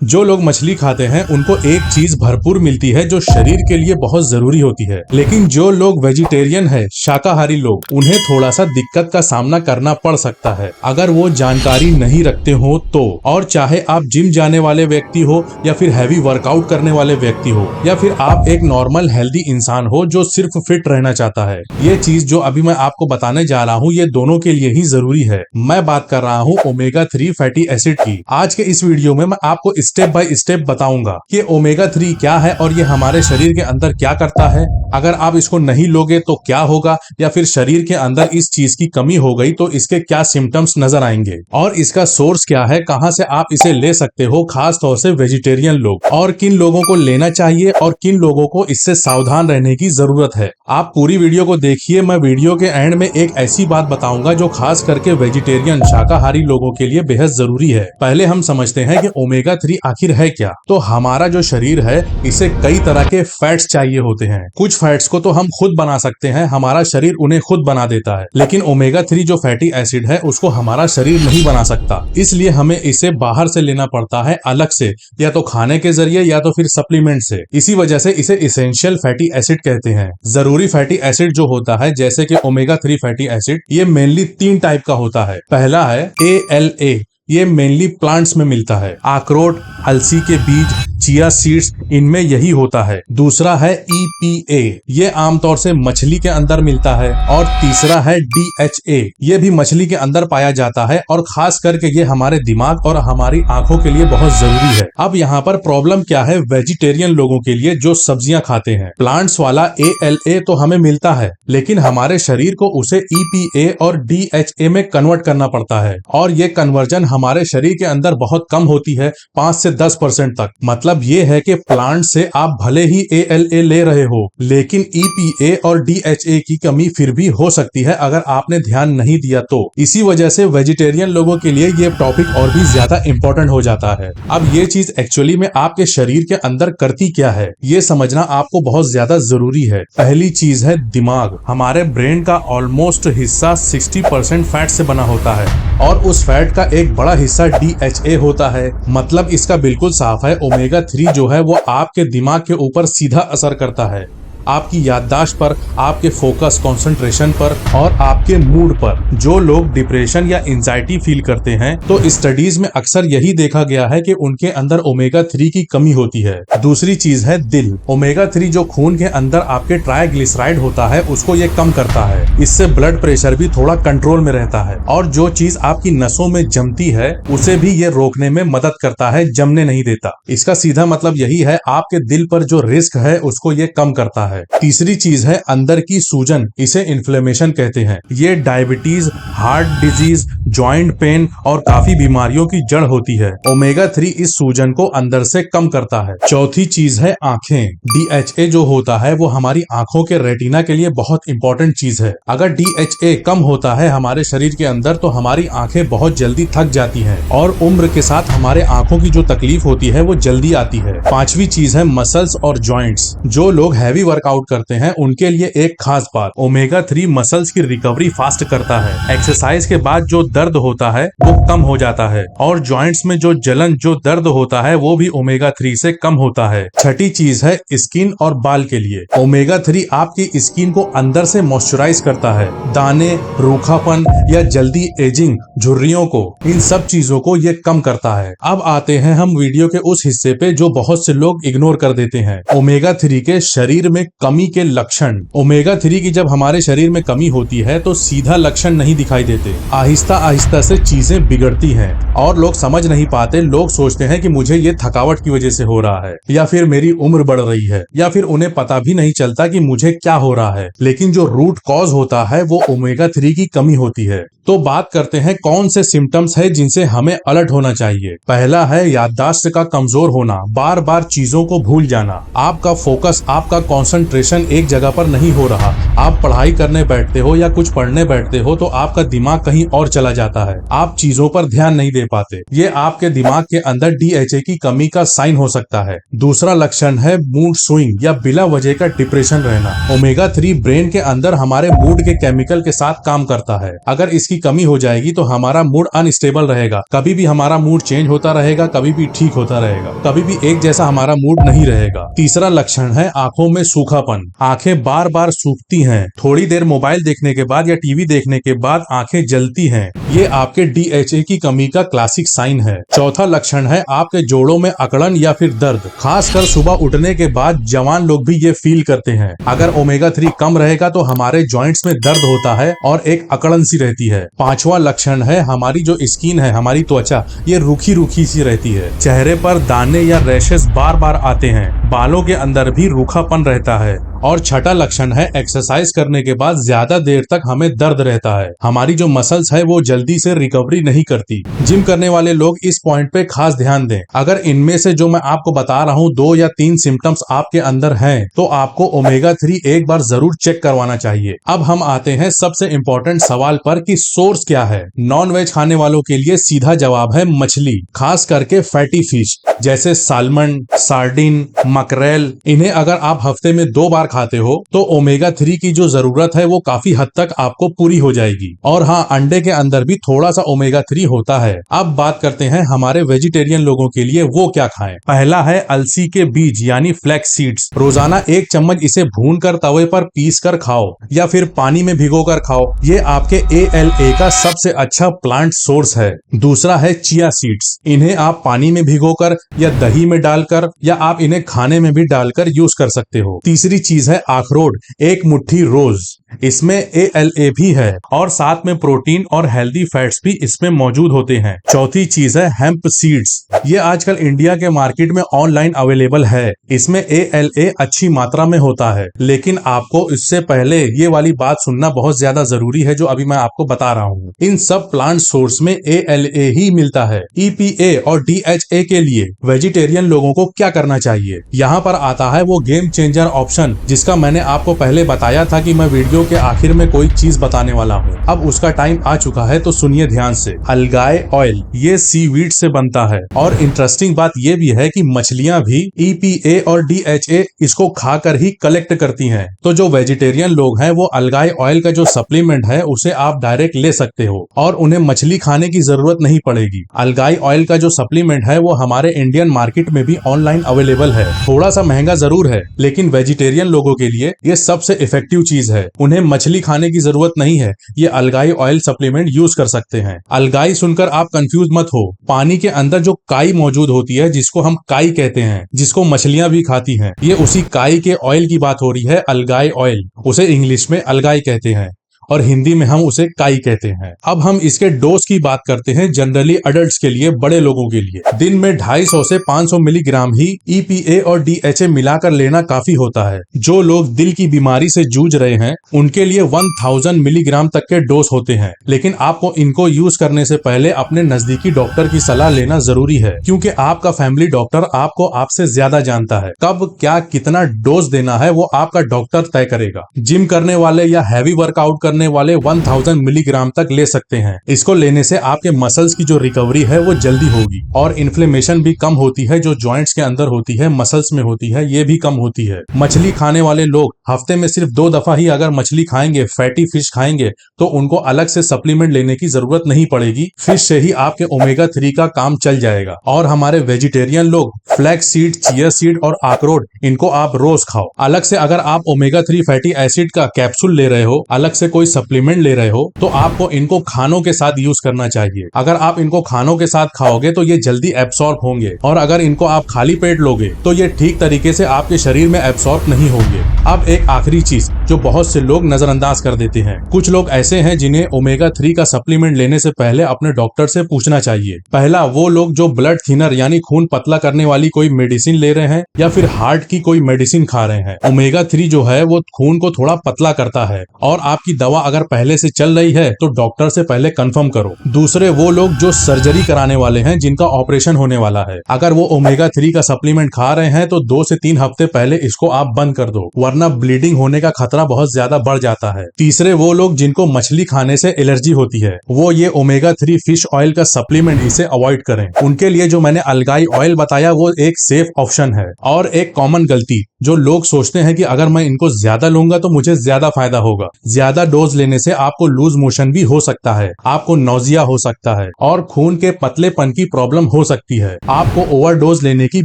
जो लोग मछली खाते हैं उनको एक चीज भरपूर मिलती है जो शरीर के लिए बहुत जरूरी होती है, लेकिन जो लोग वेजिटेरियन है, शाकाहारी लोग, उन्हें थोड़ा सा दिक्कत का सामना करना पड़ सकता है अगर वो जानकारी नहीं रखते हो तो। और चाहे आप जिम जाने वाले व्यक्ति हो या फिर हैवी वर्कआउट करने वाले व्यक्ति हो या फिर आप एक नॉर्मल हेल्दी इंसान हो जो सिर्फ फिट रहना चाहता है, ये चीज जो अभी मैं आपको बताने जा रहा हूँ ये दोनों के लिए ही जरूरी है। मैं बात कर रहा हूँ ओमेगा 3 फैटी एसिड की। आज के इस वीडियो में मैं आपको स्टेप बाय स्टेप बताऊंगा कि ओमेगा 3 क्या है और ये हमारे शरीर के अंदर क्या करता है। अगर आप इसको नहीं लोगे तो क्या होगा, या फिर शरीर के अंदर इस चीज की कमी हो गई तो इसके क्या सिम्टम्स नजर आएंगे, और इसका सोर्स क्या है, कहां से आप इसे ले सकते हो, खास तौर से वेजिटेरियन लोग, और किन लोगों को लेना चाहिए और किन लोगों को इससे सावधान रहने की जरूरत है। आप पूरी वीडियो को देखिए। मैं वीडियो के एंड में एक ऐसी बात बताऊंगा जो खास करके वेजिटेरियन शाकाहारी लोगों के लिए बेहद जरूरी है। पहले हम समझते हैं कि ओमेगा 3 आखिर है क्या। तो हमारा जो शरीर है इसे कई तरह के फैट्स चाहिए होते हैं। कुछ फैट्स को तो हम खुद बना सकते हैं, हमारा शरीर उन्हें खुद बना देता है, लेकिन ओमेगा 3 जो फैटी एसिड है उसको हमारा शरीर नहीं बना सकता, इसलिए हमें इसे बाहर से लेना पड़ता है अलग से, या तो खाने के जरिए या तो फिर सप्लीमेंट से। इसी वजह से इसे इसेंशियल फैटी एसिड कहते हैं। जरूरी फैटी एसिड जो होता है जैसे कि ओमेगा 3 फैटी एसिड, ये मेनली 3 टाइप का होता है। पहला है ALA, ये मेनली प्लांट्स में मिलता है। अखरोट, अलसी के बीज, चिया सीड्स, इनमें यही होता है। दूसरा है EPA, ये आमतौर से मछली के अंदर मिलता है। और तीसरा है DHA, ये भी मछली के अंदर पाया जाता है और खास करके ये हमारे दिमाग और हमारी आंखों के लिए बहुत जरूरी है। अब यहाँ पर प्रॉब्लम क्या है वेजिटेरियन लोगों के लिए जो सब्जियां खाते हैं। प्लांट्स वाला ALA तो हमें मिलता है, लेकिन हमारे शरीर को उसे EPA और DHA में कन्वर्ट करना पड़ता है, और ये कन्वर्जन हमारे शरीर के अंदर बहुत कम होती है, 5 से 10% तक। मतलब ये है कि प्लांट से आप भले ही ALA ले रहे हो, लेकिन EPA और DHA की कमी फिर भी हो सकती है अगर आपने ध्यान नहीं दिया तो। इसी वजह से वेजिटेरियन लोगों के लिए ये टॉपिक और भी ज्यादा इंपॉर्टेंट हो जाता है। अब ये चीज एक्चुअली में आपके शरीर के अंदर करती क्या है, ये समझना आपको बहुत ज्यादा जरूरी है। पहली चीज है दिमाग। हमारे ब्रेन का ऑलमोस्ट हिस्सा 60% फैट से बना होता है, और उस फैट का एक बड़ा हिस्सा DHA होता है। मतलब इसका बिल्कुल साफ है, ओमेगा 3 जो है वो आपके दिमाग के ऊपर सीधा असर करता है, आपकी याददाश्त पर, आपके फोकस कंसंट्रेशन पर और आपके मूड पर। जो लोग डिप्रेशन या एंजाइटी फील करते हैं तो स्टडीज में अक्सर यही देखा गया है कि उनके अंदर ओमेगा 3 की कमी होती है। दूसरी चीज है दिल। ओमेगा 3 जो खून के अंदर आपके ट्राइग्लिसराइड होता है उसको ये कम करता है, इससे ब्लड प्रेशर भी थोड़ा कंट्रोल में रहता है, और जो चीज आपकी नसों में जमती है उसे भी ये रोकने में मदद करता है, जमने नहीं देता। इसका सीधा मतलब यही है, आपके दिल पर जो रिस्क है उसको ये कम करता है। तीसरी चीज है अंदर की सूजन, इसे इन्फ्लेमेशन कहते हैं। ये diabetes, heart disease, joint pain और काफी बीमारियों की जड़ होती है। ओमेगा 3 इस सूजन को अंदर से कम करता है। चौथी चीज है आंखें। DHA जो होता है वो हमारी आंखों के रेटिना के लिए बहुत इंपॉर्टेंट चीज है। अगर DHA कम होता है हमारे शरीर के अंदर तो हमारी आंखें बहुत जल्दी थक जाती हैं, और उम्र के साथ हमारे आंखों की जो तकलीफ होती है वो जल्दी आती है। पांचवी चीज है मसल्स और जॉइंट्स। जो लोग हैवी वर्कआउट करते हैं उनके लिए एक खास बात, ओमेगा 3 मसल्स की रिकवरी फास्ट करता है। एक्सरसाइज के बाद जो दर्द होता है वो कम हो जाता है, और जॉइंट्स में जो जलन, जो दर्द होता है वो भी ओमेगा 3 से कम होता है। छठी चीज है स्किन और बाल के लिए। ओमेगा 3 आपकी स्किन को अंदर से मॉइस्चराइज करता है। दाने, रूखापन या जल्दी एजिंग, झुर्रियों को, इन सब चीजों को ये कम करता है। अब आते हैं हम वीडियो के उस हिस्से पे जो बहुत से लोग इग्नोर कर देते हैं, ओमेगा 3 के शरीर में कमी के लक्षण। ओमेगा 3 की जब हमारे शरीर में कमी होती है तो सीधा लक्षण नहीं दिखाई देते, आहिस्ता आहिस्ता से चीजें बिगड़ती हैं, और लोग समझ नहीं पाते। लोग सोचते हैं कि मुझे ये थकावट की वजह से हो रहा है, या फिर मेरी उम्र बढ़ रही है, या फिर उन्हें पता भी नहीं चलता कि मुझे क्या हो रहा है। लेकिन जो रूट कॉज होता है वो ओमेगा 3 की कमी होती है। तो बात करते हैं कौन से सिम्टम्स है जिनसे हमें अलर्ट होना चाहिए। पहला है याददाश्त का कमजोर होना, बार बार चीजों को भूल जाना, आपका फोकस, आपका कंसंट्रेशन कंसंट्रेशन एक जगह पर नहीं हो रहा, आप पढ़ाई करने बैठते हो या कुछ पढ़ने बैठते हो तो आपका दिमाग कहीं और चला जाता है, आप चीजों पर ध्यान नहीं दे पाते। ये आपके दिमाग के अंदर DHA की कमी का साइन हो सकता है। दूसरा लक्षण है मूड स्विंग या बिला वजह का डिप्रेशन रहना। ओमेगा 3 ब्रेन के अंदर हमारे मूड के केमिकल के साथ काम करता है। अगर इसकी कमी हो जाएगी तो हमारा मूड अनस्टेबल रहेगा, कभी भी हमारा मूड चेंज होता रहेगा, कभी भी ठीक होता रहेगा, कभी भी एक जैसा हमारा मूड नहीं रहेगा। तीसरा लक्षण है आंखों में सूखापन। आंखें बार बार सूखती हैं, थोड़ी देर मोबाइल देखने के बाद या टीवी देखने के बाद आंखें जलती हैं, ये आपके DHA की कमी का क्लासिक साइन है। चौथा लक्षण है आपके जोड़ों में अकड़न या फिर दर्द, खासकर सुबह उठने के बाद जवान लोग भी ये फील करते हैं। अगर ओमेगा 3 कम रहेगा तो हमारे जॉइंट्स में दर्द होता है और एक अकड़न सी रहती है। पांचवा लक्षण है हमारी जो स्किन है, हमारी त्वचा, ये रूखी रूखी सी रहती है, चेहरे पर दाने या रैशेस बार बार आते हैं, बालों के अंदर भी रूखापन रहता है। और छठा लक्षण है एक्सरसाइज करने के बाद ज्यादा देर तक हमें दर्द रहता है, हमारी जो मसल्स है वो जल्दी से रिकवरी नहीं करती। जिम करने वाले लोग इस पॉइंट पे खास ध्यान दें। अगर इनमें से जो मैं आपको बता रहा हूँ 2 या 3 सिम्टम्स आपके अंदर हैं तो आपको ओमेगा 3 एक बार जरूर चेक करवाना चाहिए। अब हम आते हैं सबसे इम्पोर्टेंट सवाल पर कि सोर्स क्या है। नॉन वेज खाने वालों के लिए सीधा जवाब है मछली, खास करके फैटी फिश जैसे सालमन, सार्डिन, मकरेल। इन्हें अगर आप हफ्ते में 2 बार खाते हो तो ओमेगा 3 की जो जरूरत है वो काफी हद तक आपको पूरी हो जाएगी। और हाँ, अंडे के अंदर भी थोड़ा सा ओमेगा 3 होता है। अब बात करते हैं हमारे वेजिटेरियन लोगों के लिए वो क्या खाएं। पहला है अलसी के बीज यानी फ्लैक्स सीड्स। रोजाना 1 चम्मच इसे भूनकर तवे पर पीस कर खाओ या फिर पानी में भिगोकर खाओ, ये आपके ALA का सबसे अच्छा प्लांट सोर्स है। दूसरा है चिया सीड्स। इन्हें आप पानी में भिगोकर या दही में डालकर या आप इन्हें खाने में भी डालकर यूज कर सकते हो। तीसरी चीज है अखरोट, 1 मुट्ठी रोज। इसमें ALA भी है और साथ में प्रोटीन और हेल्दी फैट्स भी इसमें मौजूद होते हैं। चौथी चीज है हेम्प सीड्स। ये आजकल इंडिया के मार्केट में ऑनलाइन अवेलेबल है। इसमें ALA अच्छी मात्रा में होता है, लेकिन आपको इससे पहले ये वाली बात सुनना बहुत ज्यादा जरूरी है जो अभी मैं आपको बता रहा हूँ। इन सब प्लांट सोर्स में ALA ही मिलता है। EPA और DHA के लिए वेजिटेरियन लोगों को क्या करना चाहिए, यहाँ पर आता है वो गेम चेंजर ऑप्शन जिसका मैंने आपको पहले बताया था कि मैं वीडियो के आखिर में कोई चीज बताने वाला हूँ। अब उसका टाइम आ चुका है तो सुनिए ध्यान से। अलगाई ऑयल, ये सीवीड से बनता है और इंटरेस्टिंग बात ये भी है कि मछलियां भी EPA और DHA इसको खाकर ही कलेक्ट करती हैं। तो जो वेजिटेरियन लोग हैं वो अलगाई ऑयल का जो सप्लीमेंट है उसे आप डायरेक्ट ले सकते हो और उन्हें मछली खाने की जरूरत नहीं पड़ेगी। अलगाई ऑयल का जो सप्लीमेंट है वो हमारे इंडियन मार्केट में भी ऑनलाइन अवेलेबल है। थोड़ा सा महंगा जरूर है, लेकिन वेजिटेरियन लोगों के लिए ये सबसे इफेक्टिव चीज है। उन्हें मछली खाने की जरूरत नहीं है, ये अलगाई ऑयल सप्लीमेंट यूज कर सकते हैं। अलगाई सुनकर आप कंफ्यूज मत हो, पानी के अंदर जो काई मौजूद होती है जिसको हम काई कहते हैं, जिसको मछलियां भी खाती हैं, ये उसी काई के ऑयल की बात हो रही है। अलगाई ऑयल, उसे इंग्लिश में अलगाई कहते हैं और हिंदी में हम उसे काई कहते हैं। अब हम इसके डोज की बात करते हैं। जनरली अडल्ट्स के लिए, बड़े लोगों के लिए दिन में 250 से 500 मिलीग्राम ही EPA और DHA मिलाकर लेना काफी होता है। जो लोग दिल की बीमारी से जूझ रहे हैं उनके लिए 1000 मिलीग्राम तक के डोज होते हैं, लेकिन आपको इनको यूज करने से पहले अपने नजदीकी डॉक्टर की सलाह लेना जरूरी है, क्योंकि आपका फैमिली डॉक्टर आपको आपसे ज्यादा जानता है। कब क्या कितना डोज देना है वो आपका डॉक्टर तय करेगा। जिम करने वाले या हैवी वर्कआउट करने वाले 1000 मिलीग्राम तक ले सकते हैं। इसको लेने से आपके मसल्स की जो रिकवरी है वो जल्दी होगी और इन्फ्लेमेशन भी कम होती है, जो जॉइंट्स के अंदर होती है, मसल्स में होती है, ये भी कम होती है। मछली खाने वाले लोग हफ्ते में सिर्फ 2 दफा ही अगर मछली खाएंगे, फैटी फिश खाएंगे, तो उनको अलग से सप्लीमेंट लेने की जरूरत नहीं पड़ेगी। फिश से ही आपके ओमेगा 3 का काम चल जाएगा। और हमारे वेजिटेरियन लोग फ्लैक्स सीड, चिया सीड और अखरोट, इनको आप रोज खाओ। अलग से अगर आप ओमेगा 3 फैटी एसिड का कैप्सूल ले रहे हो, अलग से कोई सप्लीमेंट ले रहे हो, तो आपको इनको खानों के साथ यूज करना चाहिए। अगर आप इनको खानों के साथ खाओगे तो ये जल्दी एब्सॉर्ब होंगे, और अगर इनको आप खाली पेट लोगे तो ये ठीक तरीके से आपके शरीर में एब्सॉर्ब नहीं होंगे। अब एक आखिरी चीज, जो बहुत से लोग नजरअंदाज कर देते हैं। कुछ लोग ऐसे हैं जिन्हें ओमेगा 3 का सप्लीमेंट लेने से पहले अपने डॉक्टर से पूछना चाहिए। पहला, वो लोग जो ब्लड थिनर यानी खून पतला करने वाली कोई मेडिसिन ले रहे हैं या फिर हार्ट की कोई मेडिसिन खा रहे हैं। ओमेगा 3 जो है वो खून को थोड़ा पतला करता है, और आपकी दवा अगर पहले से चल रही है तो डॉक्टर से पहले कंफर्म करो। दूसरे, वो लोग जो सर्जरी कराने वाले हैं, जिनका ऑपरेशन होने वाला है, अगर वो ओमेगा 3 का सप्लीमेंट खा रहे हैं तो 2 से 3 हफ्ते पहले इसको आप बंद कर दो, वरना ब्लीडिंग होने का खतरा बहुत ज्यादा बढ़ जाता है। तीसरे, वो लोग जिनको मछली खाने से एलर्जी होती है, वो ये ओमेगा 3 फिश ऑयल का सप्लीमेंट इसे अवॉइड करें। उनके लिए जो मैंने अलगाई ऑयल बताया वो एक सेफ ऑप्शन है। और एक कॉमन गलती जो लोग सोचते हैं कि अगर मैं इनको ज्यादा लूंगा तो मुझे ज्यादा फायदा होगा। ज्यादा डोज लेने से आपको लूज मोशन भी हो सकता है, आपको नौजिया हो सकता है और खून के पतलेपन की प्रॉब्लम हो सकती है। आपको ओवरडोज लेने की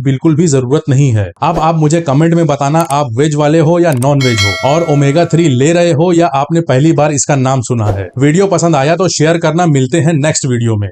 बिल्कुल भी जरूरत नहीं है। अब आप मुझे कमेंट में बताना आप वेज वाले हो या नॉन वेज हो, और ओमेगा 3 ले रहे हो या आपने पहली बार इसका नाम सुना है। वीडियो पसंद आया तो शेयर करना। मिलते हैं नेक्स्ट वीडियो में।